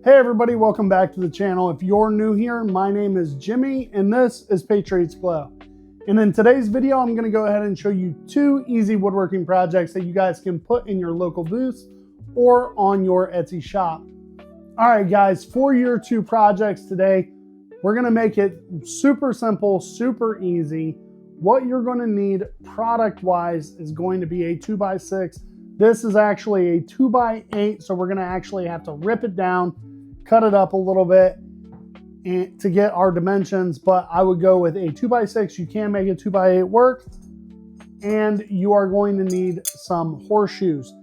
Hey everybody, welcome back to the channel. If you're new here, my name is Jimmy and this is Patriots Glow. And in today's video, I'm going to go ahead and show you two easy woodworking projects that you guys can put in your local booths or on your Etsy shop. All right guys, for your two projects today, we're going to make it super simple, super easy. What you're going to need product wise is going to be a 2x6. This is actually a 2x8, so we're going to actually have to rip it down, cut it up a little bit and to get our dimensions, but I would go with a 2x6. You can make a 2x8 work, and you are going to need some horseshoes.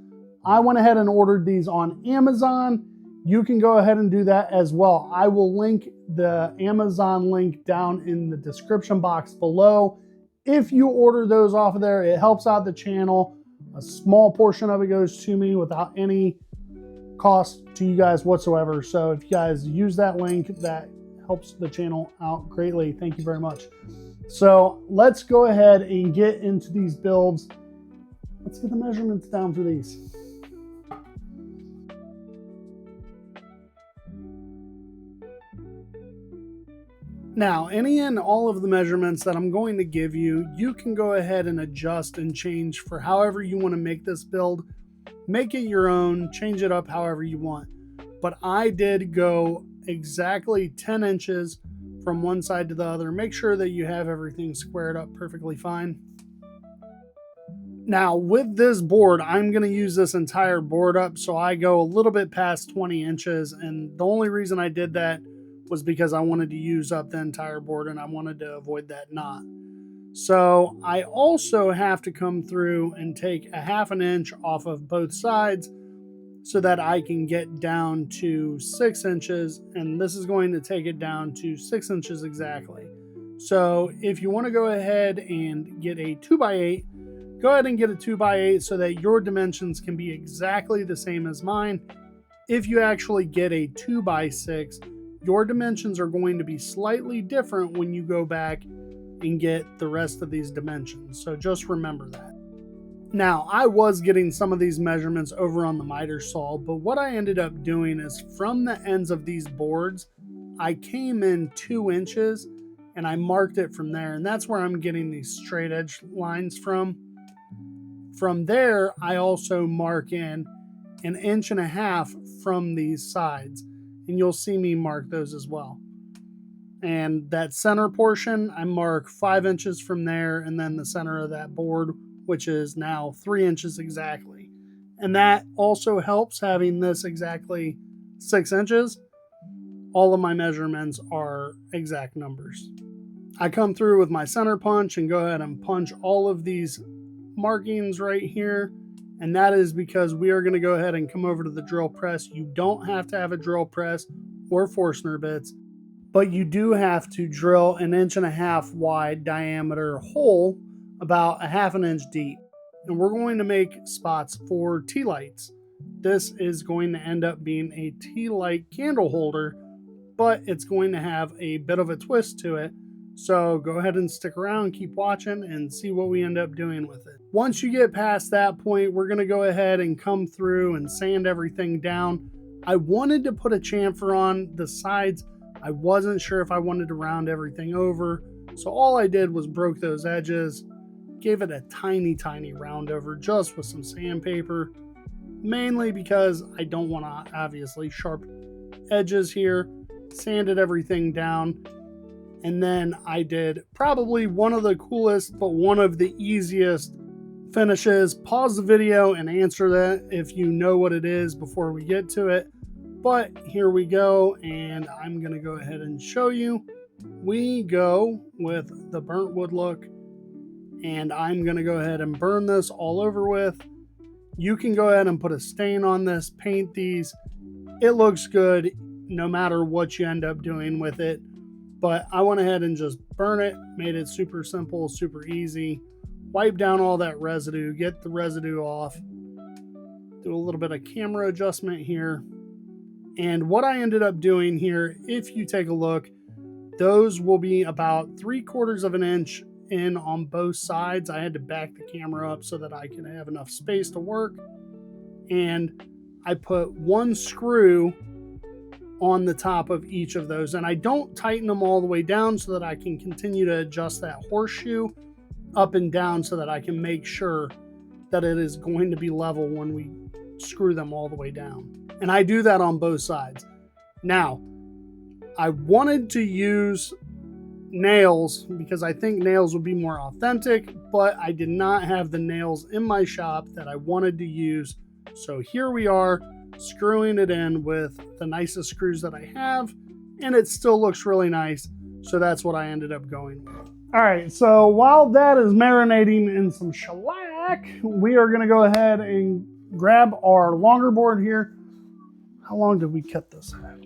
I went ahead and ordered these on Amazon. You can go ahead and do that as well. I will link the Amazon link down in the description box below. If you order those off of there, it helps out the channel. A small portion of it goes to me without any cost to you guys whatsoever. So if you guys use that link, that helps the channel out greatly. Thank you very much. So let's go ahead and get into these builds. Let's get the measurements down for these. Now, any and all of the measurements that I'm going to give you, you can go ahead and adjust and change for however you want to make this build. Make it your own, change it up however you want. But I did go exactly 10 inches from one side to the other. Make sure that you have everything squared up perfectly fine. Now, with this board, I'm going to use this entire board up, so I go a little bit past 20 inches. And the only reason I did that was because I wanted to use up the entire board and I wanted to avoid that knot. So I also have to come through and take a ½ inch off of both sides so that I can get down to 6 inches, and this is going to take it down to 6 inches exactly. So if you want to go ahead and get a 2x8, go ahead and get a 2x8 so that your dimensions can be exactly the same as mine. If you actually get a 2x6, your dimensions are going to be slightly different when you go back and get the rest of these dimensions. So just remember that. Now, I was getting some of these measurements over on the miter saw, but what I ended up doing is from the ends of these boards, I came in 2 inches and I marked it from there. And that's where I'm getting these straight edge lines from. From there, I also mark in 1.5 inches from these sides. And you'll see me mark those as well. And that center portion, I mark 5 inches from there, and then the center of that board, which is now 3 inches exactly. And that also helps having this exactly 6 inches. All of my measurements are exact numbers. I come through with my center punch and go ahead and punch all of these markings right here. And that is because we are going to go ahead and come over to the drill press. You don't have to have a drill press or Forstner bits, but you do have to drill 1.5 inch wide diameter hole about 1/2 inch deep. And we're going to make spots for tea lights. This is going to end up being a tea light candle holder, but it's going to have a bit of a twist to it. So go ahead and stick around, keep watching, and see what we end up doing with it. Once you get past that point, we're going to go ahead and come through and sand everything down. I wanted to put a chamfer on the sides. I wasn't sure if I wanted to round everything over. So all I did was broke those edges, gave it a tiny round over just with some sandpaper, mainly because I don't want to obviously sharp edges here. Sanded everything down. And then I did probably one of the coolest, but one of the easiest finishes. Pause the video and answer that if you know what it is before we get to it. But here we go, and I'm going to go ahead and show you. We go with the burnt wood look, and I'm going to go ahead and burn this all over with. You can go ahead and put a stain on this, paint these. It looks good no matter what you end up doing with it. But I went ahead and just burn it, made it super simple, super easy. Wipe down all that residue, get the residue off. Do a little bit of camera adjustment here. And what I ended up doing here, if you take a look, those will be about 3/4 inch in on both sides. I had to back the camera up so that I could have enough space to work. And I put one screw on the top of each of those. And I don't tighten them all the way down so that I can continue to adjust that horseshoe up and down so that I can make sure that it is going to be level when we screw them all the way down. And I do that on both sides. Now, I wanted to use nails because I think nails would be more authentic, but I did not have the nails in my shop that I wanted to use. So here we are, screwing it in with the nicest screws that I have, and it still looks really nice. So that's what I ended up going with. All right, so while that is marinating in some shellac, we are gonna go ahead and grab our longer board here. How long did we cut this at?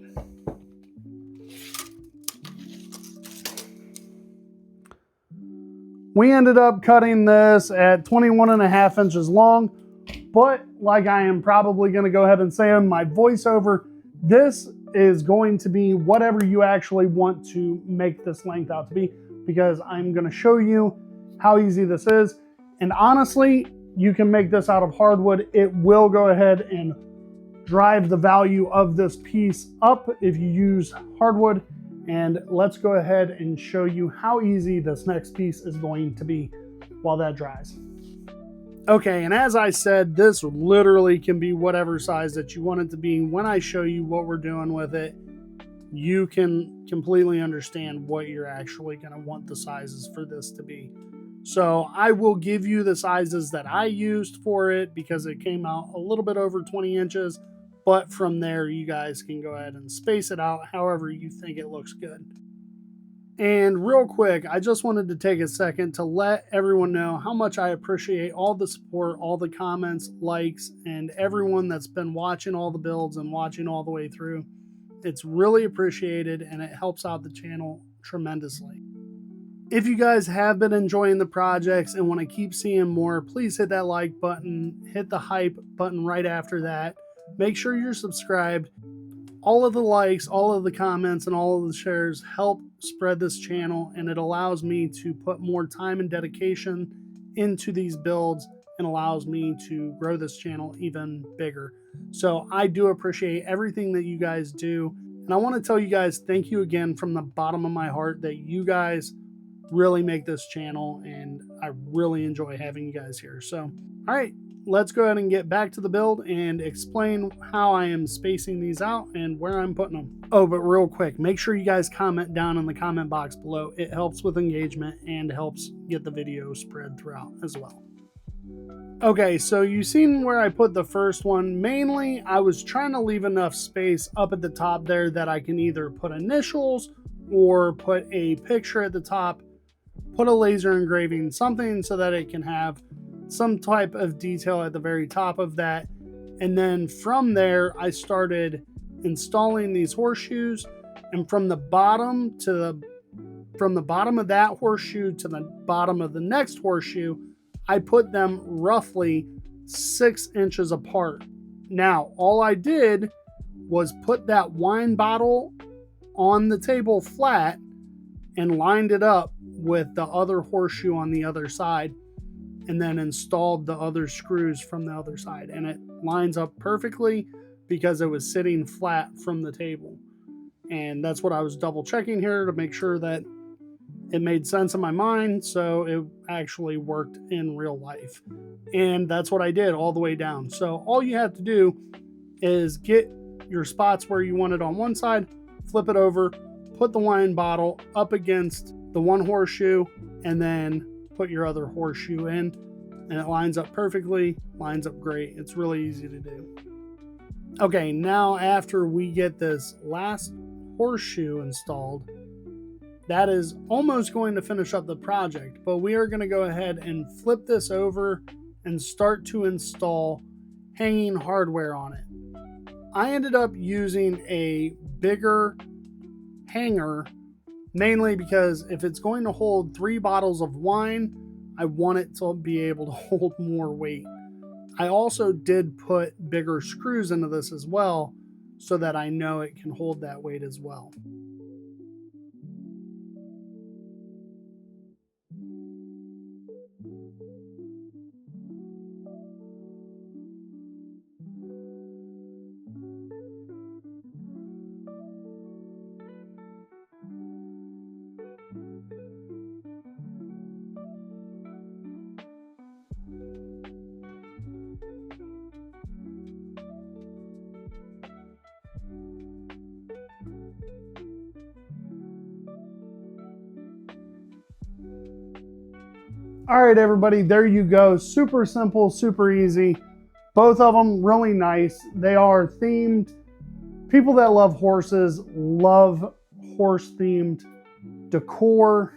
We ended up cutting this at 21.5 inches long, but like I am probably gonna go ahead and say in my voiceover, this is going to be whatever you actually want to make this length out to be, because I'm gonna show you how easy this is. And honestly, you can make this out of hardwood. It will go ahead and drive the value of this piece up if you use hardwood. And let's go ahead and show you how easy this next piece is going to be while that dries. Okay, and as I said, this literally can be whatever size that you want it to be. When I show you what we're doing with it, you can completely understand what you're actually going to want the sizes for this to be. So I will give you the sizes that I used for it because it came out a little bit over 20 inches. But from there, you guys can go ahead and space it out however you think it looks good. And real quick, I just wanted to take a second to let everyone know how much I appreciate all the support, all the comments, likes, and everyone that's been watching all the builds and watching all the way through. It's really appreciated and it helps out the channel tremendously. If you guys have been enjoying the projects and want to keep seeing more, please hit that like button, hit the hype button right after that. Make sure you're subscribed. All of the likes, all of the comments, and all of the shares help spread this channel, and it allows me to put more time and dedication into these builds and allows me to grow this channel even bigger. So I do appreciate everything that you guys do. And I want to tell you guys thank you again from the bottom of my heart that you guys really make this channel, and I really enjoy having you guys here. So, all right, let's go ahead and get back to the build and explain how I am spacing these out and where I'm putting them. Oh, but real quick, make sure you guys comment down in the comment box below. It helps with engagement and helps get the video spread throughout as well. Okay, so you've seen where I put the first one. Mainly, I was trying to leave enough space up at the top there that I can either put initials or put a picture at the top, put a laser engraving, something so that it can have some type of detail at the very top of that. And then from there, I started installing these horseshoes, and from the bottom of that horseshoe to the bottom of the next horseshoe, I put them roughly 6 inches apart. Now, all I did was put that wine bottle on the table flat and lined it up with the other horseshoe on the other side, and then installed the other screws from the other side. And it lines up perfectly because it was sitting flat from the table. And that's what I was double checking here to make sure that it made sense in my mind, so it actually worked in real life. And that's what I did all the way down. So all you have to do is get your spots where you want it on one side, flip it over, put the wine bottle up against the one horseshoe, and then put your other horseshoe in, and it lines up perfectly, lines up great. It's really easy to do. Okay, now after we get this last horseshoe installed, that is almost going to finish up the project, but we are going to go ahead and flip this over and start to install hanging hardware on it. I ended up using a bigger hanger, mainly because if it's going to hold 3 bottles of wine, I want it to be able to hold more weight. I also did put bigger screws into this as well so that I know it can hold that weight as well. All right, everybody, there you go. Super simple, super easy. Both of them really nice. They are themed. People that love horses love horse themed decor.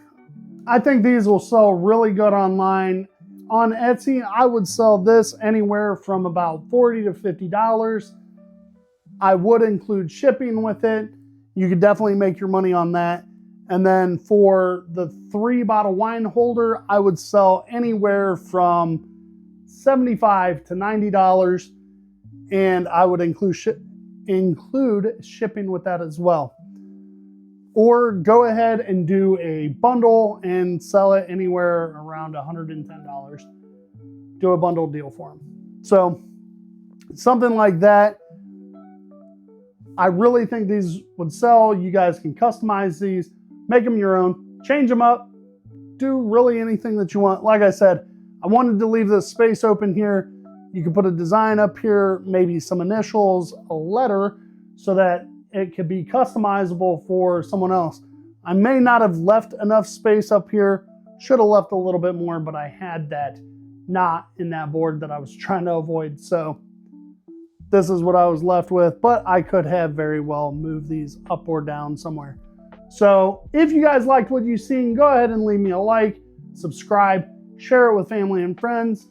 I think these will sell really good online. On Etsy, I would sell this anywhere from about $40 to $50. I would include shipping with it. You could definitely make your money on that. And then for the 3-bottle wine holder, I would sell anywhere from $75 to $90. And I would include shipping with that as well. Or go ahead and do a bundle and sell it anywhere around $110. Do a bundle deal for them. So something like that. I really think these would sell. You guys can customize these, make them your own, change them up, do really anything that you want. Like I said, I wanted to leave this space open here. You can put a design up here, maybe some initials, a letter, so that it could be customizable for someone else. I may not have left enough space up here. Should have left a little bit more, but I had that knot in that board that I was trying to avoid. So this is what I was left with, but I could have very well moved these up or down somewhere. So if you guys liked what you've seen, go ahead and leave me a like, subscribe, share it with family and friends.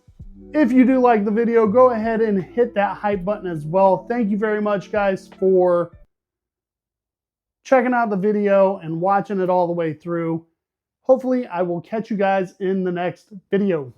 If you do like the video, go ahead and hit that hype button as well. Thank you very much, guys, for checking out the video and watching it all the way through. Hopefully, I will catch you guys in the next video.